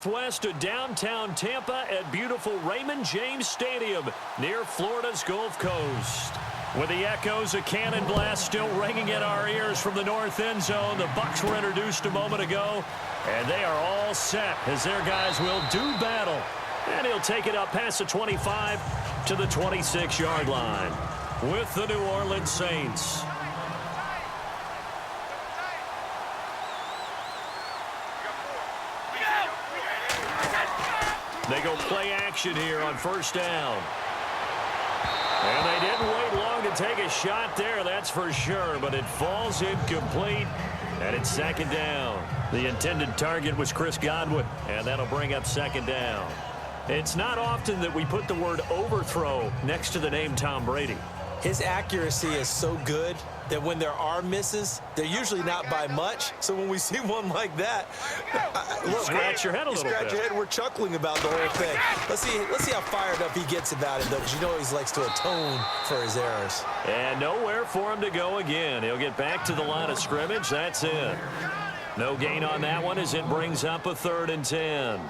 West of downtown Tampa at beautiful Raymond James Stadium near Florida's Gulf Coast. With the echoes of cannon blast still ringing in our ears from the north end zone, the Bucs were introduced a moment ago, and they are all set as their guys will do battle. And he'll take it up past the 25 to the 26-yard line with the New Orleans Saints. They go play action here on first down. And they didn't wait long to take a shot there, that's for sure, but it falls incomplete, and it's second down. The intended target was Chris Godwin, and that'll bring up second down. It's not often that we put the word overthrow next to the name Tom Brady. His accuracy is so good that when there are misses, they're usually not by much. So when we see one like that, look, scratch your head a little bit. Scratch your head. We're chuckling about the whole thing. Let's see how fired up he gets about it, though, because you know he likes to atone for his errors. And nowhere for him to go again. He'll get back to the line of scrimmage. That's it. No gain on that one as it brings up a 3rd and 10.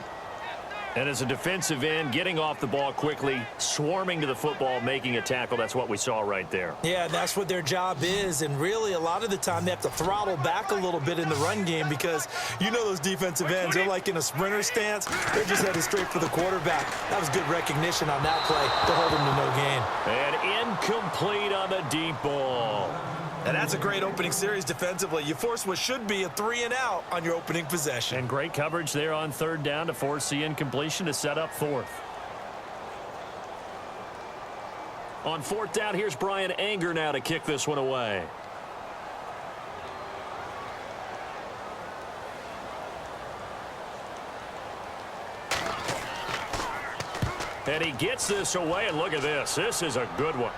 And as a defensive end, getting off the ball quickly, swarming to the football, making a tackle, that's what we saw right there. Yeah, that's what their job is. And really, a lot of the time, they have to throttle back a little bit in the run game because you know those defensive ends, they're like in a sprinter stance. They're just headed straight for the quarterback. That was good recognition on that play to hold him to no gain. And incomplete on the deep ball. And that's a great opening series defensively. You force what should be a 3-and-out on your opening possession. And great coverage there on 3rd down to force the incompletion to set up 4th. On 4th down, here's Brian Anger now to kick this one away. And he gets this away, and look at this. This is a good one.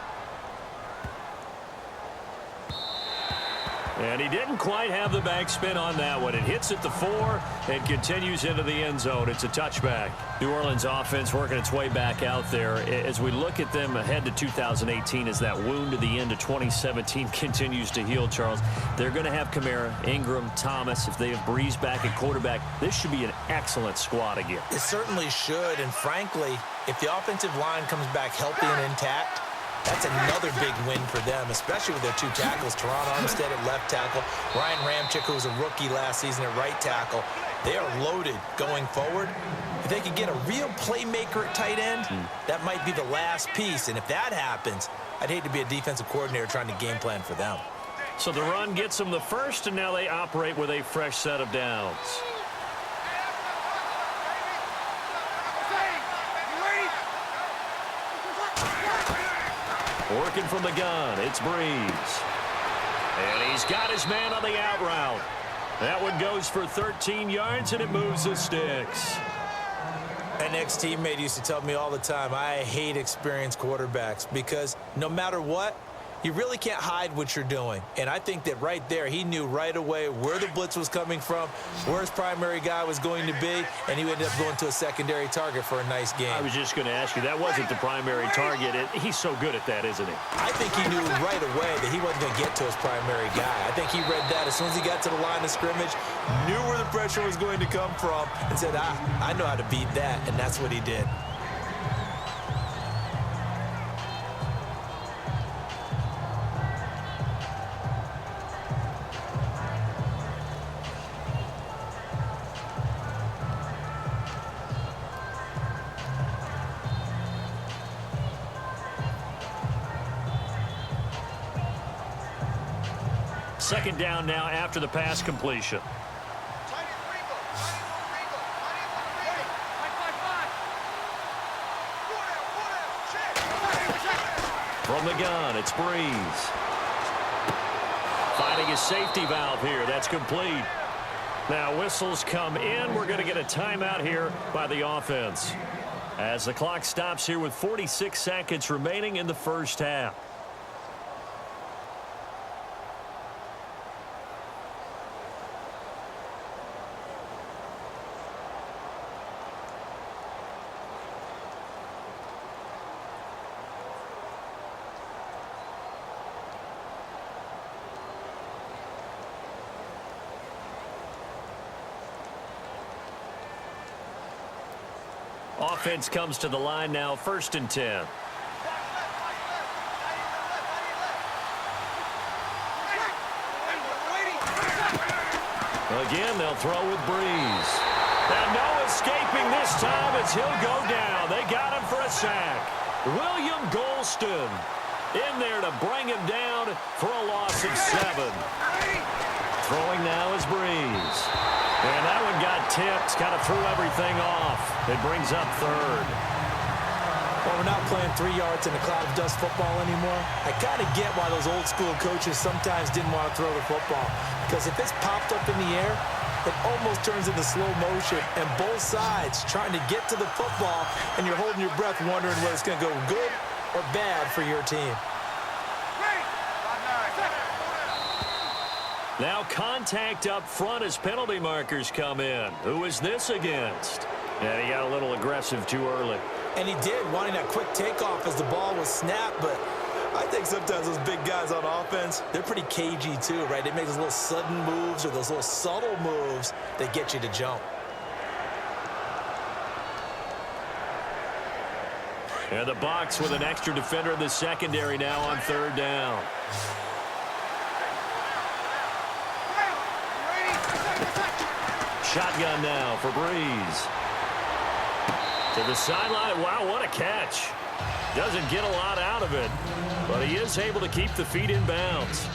And he didn't quite have the backspin on that one. It hits at the 4 and continues into the end zone. It's a touchback. New Orleans offense working its way back out there. As we look at them ahead to 2018, as that wound at the end of 2017 continues to heal, Charles, they're going to have Kamara, Ingram, Thomas. If they have Breeze back at quarterback, this should be an excellent squad again. It certainly should. And frankly, if the offensive line comes back healthy and intact, that's another big win for them, especially with their 2 tackles. Teron Armstead at left tackle, Ryan Ramczyk, who was a rookie last season at right tackle. They are loaded going forward. If they could get a real playmaker at tight end, that might be the last piece. And if that happens, I'd hate to be a defensive coordinator trying to game plan for them. So the run gets them the first, and now they operate with a fresh set of downs. Working from the gun, it's Breeze. And he's got his man on the out route. That one goes for 13 yards, and it moves the sticks. An ex-teammate used to tell me all the time, I hate experienced quarterbacks because no matter what, you really can't hide what you're doing. And I think that right there, he knew right away where the blitz was coming from, where his primary guy was going to be, and he ended up going to a secondary target for a nice game. I was just going to ask you, that wasn't the primary target. He's so good at that, isn't he? I think he knew right away that he wasn't going to get to his primary guy. I think he read that as soon as he got to the line of scrimmage, knew where the pressure was going to come from, and said, I know how to beat that, and that's what he did. Second down now after the pass completion. From the gun, it's Breeze. Finding a safety valve here. That's complete. Now whistles come in. We're going to get a timeout here by the offense, as the clock stops here with 46 seconds remaining in the first half. Offense comes to the line now, 1st and 10. Again, they'll throw with Breeze. And no escaping this time as he'll go down. They got him for a sack. William Golston in there to bring him down for a loss of 7. Throwing now is Breeze. And that one got tipped, kind of threw everything off. It brings up 3rd. Well, we're not playing 3 yards in a cloud of dust football anymore. I kind of get why those old school coaches sometimes didn't want to throw the football. Because if it's popped up in the air, it almost turns into slow motion. And both sides trying to get to the football, and you're holding your breath wondering whether it's going to go good or bad for your team. Now contact up front as penalty markers come in. Who is this against? Yeah, he got a little aggressive too early. And he did, wanting that quick takeoff as the ball was snapped. But I think sometimes those big guys on offense, they're pretty cagey too, right? They make those little sudden moves or those little subtle moves that get you to jump. And the Bucs with an extra defender in the secondary now on 3rd down. Shotgun now for Breeze. To the sideline. Wow, what a catch. Doesn't get a lot out of it, but he is able to keep the feet in bounds.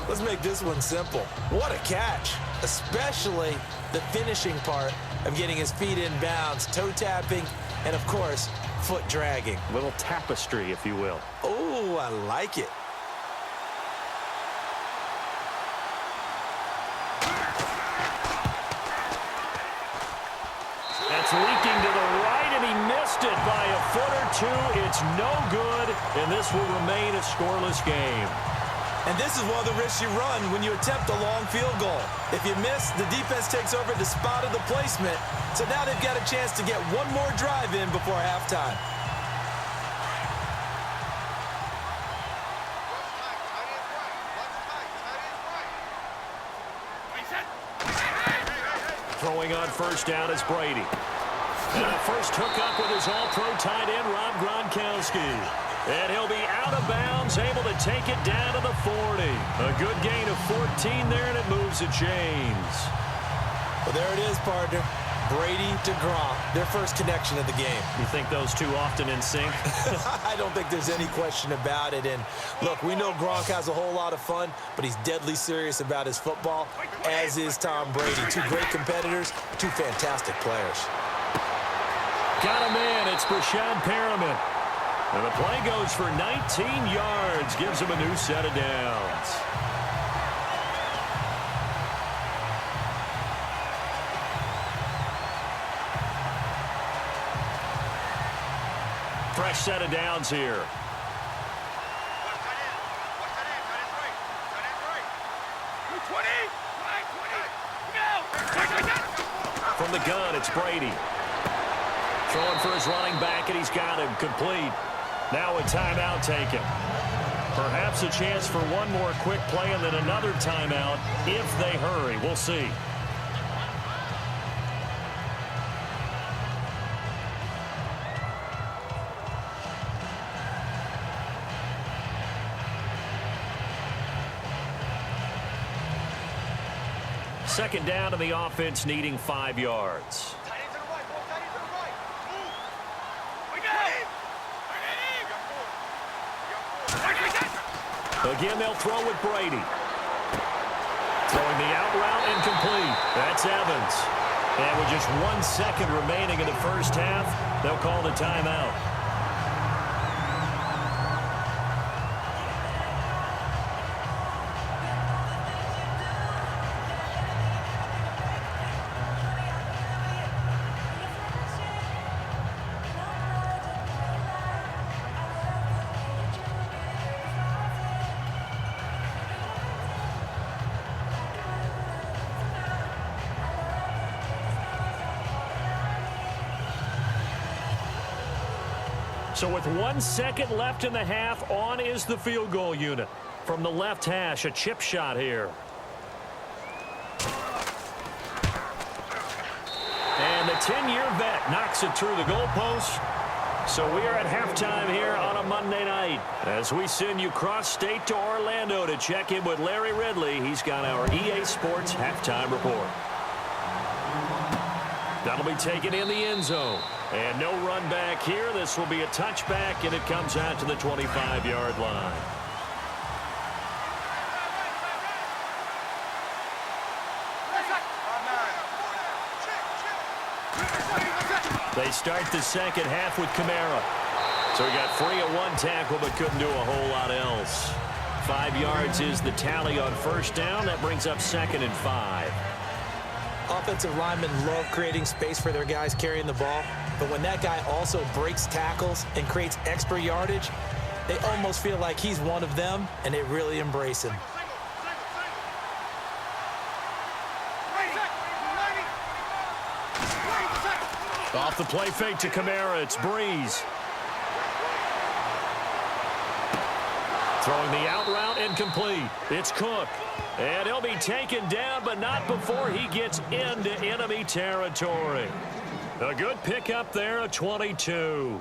Let's make this one simple. What a catch, especially the finishing part of getting his feet in bounds, toe tapping, and of course, foot dragging. A little tapestry, if you will. Oh, I like it. That's leaking to the right, and he missed it by a foot or 2. It's no good, and this will remain a scoreless game. And this is one of the risks you run when you attempt a long field goal. If you miss, the defense takes over the spot of the placement. So now they've got a chance to get one more drive in before halftime. Throwing on 1st down is Brady. And a first hookup with his all-pro tight end, Rob Gronkowski. And he'll be out of bounds, able to take it down to the 40. A good gain of 14 there, and it moves the chains. Well, there it is, partner. Brady to Gronk, their first connection of the game. You think those two often in sync? I don't think there's any question about it. And look, we know Gronk has a whole lot of fun, but he's deadly serious about his football, as is Tom Brady. Two great competitors, two fantastic players. Got a man. It's Brashad Perriman. And the play goes for 19 yards, gives him a new set of downs. Fresh set of downs here. From the gun, it's Brady. Throwing for his running back, and he's got him complete. Now a timeout taken. Perhaps a chance for one more quick play and then another timeout if they hurry. We'll see. Second down, and the offense needing 5 yards. Again, they'll throw with Brady. Throwing the out route incomplete. That's Evans. And with just 1 second remaining in the first half, they'll call the timeout. So with 1 second left in the half, on is the field goal unit. From the left hash, a chip shot here. And the 10-year vet knocks it through the goalpost. So we are at halftime here on a Monday night as we send you cross-state to Orlando to check in with Larry Ridley. He's got our EA Sports halftime report. That'll be taken in the end zone. And no run back here. This will be a touchback, and it comes out to the 25-yard line. They start the second half with Kamara. So he got free of one tackle but couldn't do a whole lot else. 5 yards is the tally on first down. That brings up 2nd and 5. Offensive linemen love creating space for their guys carrying the ball, but when that guy also breaks tackles and creates extra yardage, they almost feel like he's one of them, and they really embrace him. Off the play fake to Kamara, it's Breeze. Throwing the out route incomplete. It's Cook. And he'll be taken down, but not before he gets into enemy territory. A good pickup there, a 22.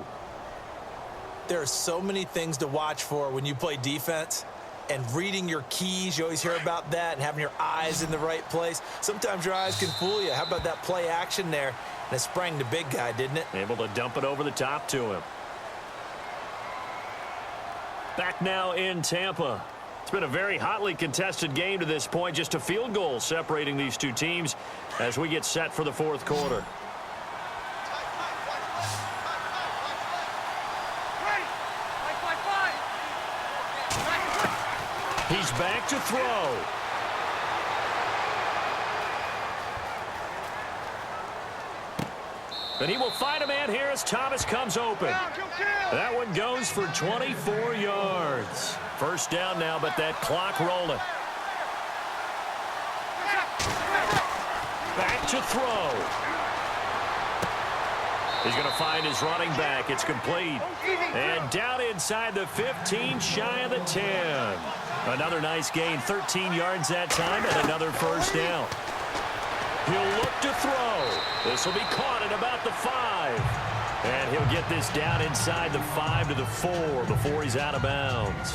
There are so many things to watch for when you play defense. And reading your keys, you always hear about that, and having your eyes in the right place. Sometimes your eyes can fool you. How about that play action there? And it sprang the big guy, didn't it? Able to dump it over the top to him. Back now in Tampa. It's been a very hotly contested game to this point. Just a field goal separating these two teams as we get set for the fourth quarter. He's back to throw. And he will find a man here as Thomas comes open. That one goes for 24 yards. First down now, but that clock rolling. Back to throw. He's going to find his running back. It's complete. And down inside the 15, shy of the 10. Another nice gain, 13 yards that time, and another first down. He'll look to throw. This will be caught at about the 5. And he'll get this down inside the 5 to the 4 before he's out of bounds.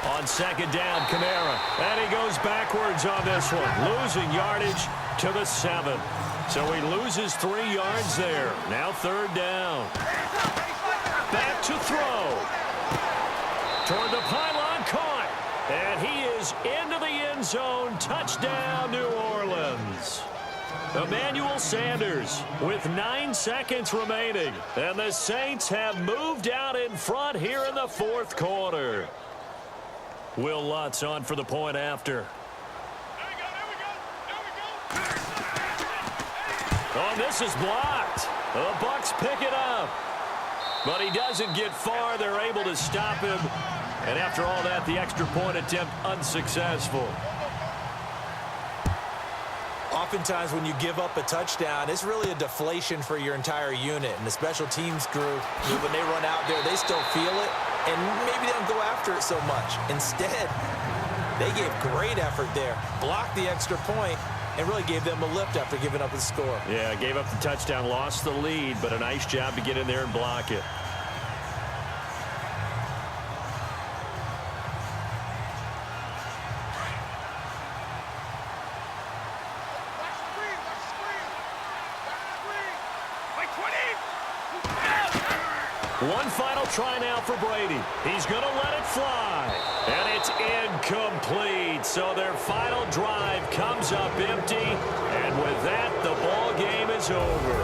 On second down, Kamara. And he goes backwards on this one. Losing yardage to the 7. So he loses 3 yards there. Now third down. Back to throw. Toward the pylon, caught. And he is into the end zone. Touchdown, New Orleans. Emmanuel Sanders with 9 seconds remaining. And the Saints have moved out in front here in the fourth quarter. Will Lutz on for the point after. Oh, this is blocked. The Bucs pick it up. But he doesn't get far. They're able to stop him. And after all that, the extra point attempt unsuccessful. Oftentimes when you give up a touchdown, it's really a deflation for your entire unit. And the special teams group, when they run out there, they still feel it. And maybe they don't go after it so much. Instead, they gave great effort there. Blocked the extra point and really gave them a lift after giving up the score. Yeah, gave up the touchdown, lost the lead, but a nice job to get in there and block it. One final try now for Brady. He's going to let it fly. And it's incomplete. So their final drive comes up empty. And with that, the ball game is over.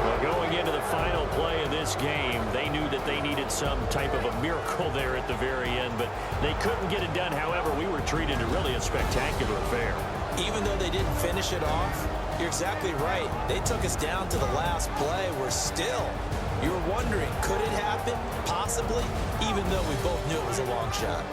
Well, going into the final play of this game, they knew that they needed some type of a miracle there at the very end. But they couldn't get it done. However, we were treated to really a spectacular affair. Even though they didn't finish it off, you're exactly right. They took us down to the last play. We're still... You were wondering, could it happen? Possibly, even though we both knew it was a long shot.